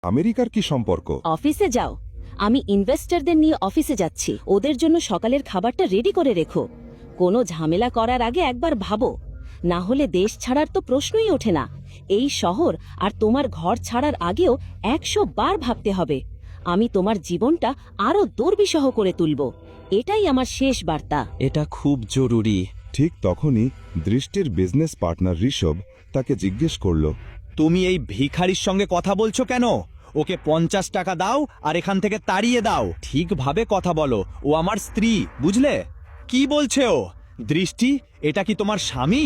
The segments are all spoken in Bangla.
আমেরিকার কি সম্পর্ক? অফিসে যাও। আমি ইনভেস্টরদের নিয়ে অফিসে যাচ্ছি। ওদের জন্য সকালের খাবারটা রেডি করে রেখো। কোনো ঝামেলা করার আগে একবার ভাবো, না হলে দেশ ছাড়ার তো প্রশ্নই ওঠে না। এই শহর আর তোমার ঘর ছাড়ার আগেও 100 বার ভাবতে হবে। আমি তোমার জীবনটা আরো দুর্বিষহ করে তুলব। এটাই আমার শেষ বার্তা। এটা খুব জরুরি। ঠিক তখনই দৃষ্টির বিজনেস পার্টনার ঋষভ তাকে জিজ্ঞেস করল, তুমি এই ভিখারির সঙ্গে কথা বলছো কেন? ওকে 50 টাকা দাও আর এখান থেকে তাড়িয়ে দাও। ঠিকভাবে কথা বলো, ও আমার স্ত্রী, বুঝলে? কি বলছে ও? দৃষ্টি, এটা কি তোমার স্বামী?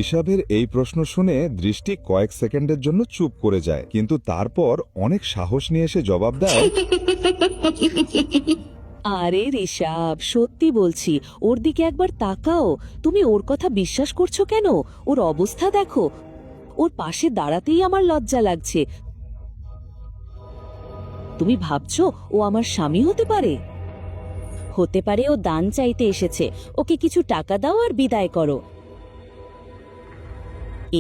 ঋষভের এই প্রশ্ন শুনে দৃষ্টি কয়েক সেকেন্ডের জন্য চুপ করে যায়, কিন্তু তারপর অনেক সাহস নিয়ে এসে জবাব দেয়, আরে ঋষভ, সত্যি বলছি, ওর দিকে একবার তাকাও। তুমি ওর কথা বিশ্বাস করছো কেন? ওর অবস্থা দেখো। ওর পাশে দাঁড়াতেই আমার লজ্জা লাগছে। তুমি ভাবছো ও আমার স্বামী হতে পারে? হতে পারে ও দান চাইতে এসেছে। ওকে কিছু টাকা দাও আর বিদায় করো।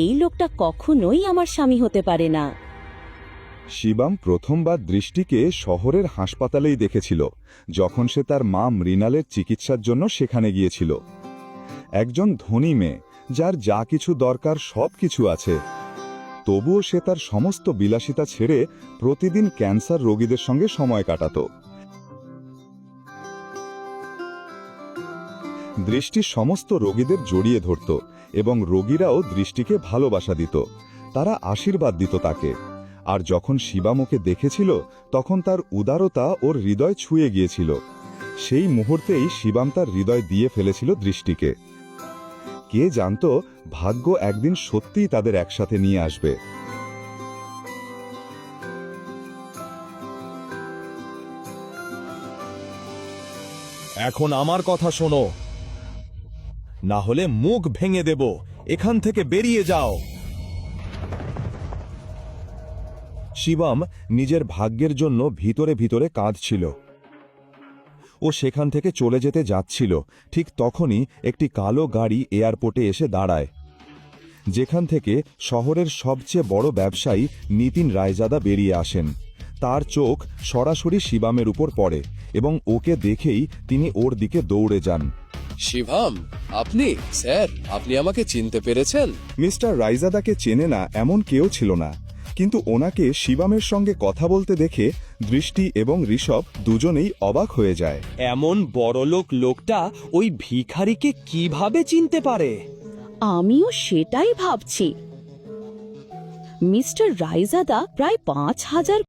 এই লোকটা কখনোই আমার স্বামী হতে পারে না। শিবাম প্রথমবার দৃষ্টিকে শহরের হাসপাতালেই দেখেছিল, যখন সে তার মা মৃণালের চিকিৎসার জন্য সেখানে গিয়েছিল। একজন ধনী মেয়ে, যার যা কিছু দরকার সব কিছু আছে, তবুও সে তার সমস্ত বিলাসিতা ছেড়ে প্রতিদিন ক্যান্সার রোগীদের সঙ্গে সময় কাটাত। দৃষ্টি সমস্ত রোগীদের জড়িয়ে ধরত এবং রোগীরাও দৃষ্টিকে ভালোবাসা দিত। তারা আশীর্বাদ দিত তাকে। আর যখন শিবাম ওকে দেখেছিল, তখন তার উদারতা ওর হৃদয় ছুঁয়ে গিয়েছিল। সেই মুহূর্তেই শিবাম তার হৃদয় দিয়ে ফেলেছিল দৃষ্টিকে। কে জানতো, ভাগ্য একদিন সত্যিই তাদের একসাথে নিয়ে আসবে। এখন আমার কথা শোনো, না হলে মুখ ভেঙে দেব। এখান থেকে বেরিয়ে যাও। শিবম নিজের ভাগ্যের জন্য ভিতরে ভিতরে কাঁদছিল। ও সেখান থেকে চলে যেতে যাচ্ছিল, ঠিক তখনই একটি কালো গাড়ি এয়ারপোর্টে এসে দাঁড়ায়, যেখান থেকে শহরের সবচেয়ে বড় ব্যবসায়ী নিতিন রায়জাদা বেরিয়ে আসেন। তার চোখ সরাসরি শিবামের উপর পড়ে এবং ওকে দেখেই তিনি ওর দিকে দৌড়ে যান। শিভাম, আপনি? স্যার, আপনি আমাকে চিনতে পেরেছেন? মিস্টার রায়জাদাকে চেনে না এমন কেউ ছিল না, কিন্তু ওনাকে শিবামের সঙ্গে কথা বলতে দেখে দৃষ্টি এবং ঋষভ দুজনেই অবাক হয়ে যায়। এমন বড়লোক লোকটা ওই ভিখারিকে কিভাবে চিনতে পারে? আমিও সেটাই ভাবছি। মিস্টার রায়জাদা প্রায় 5000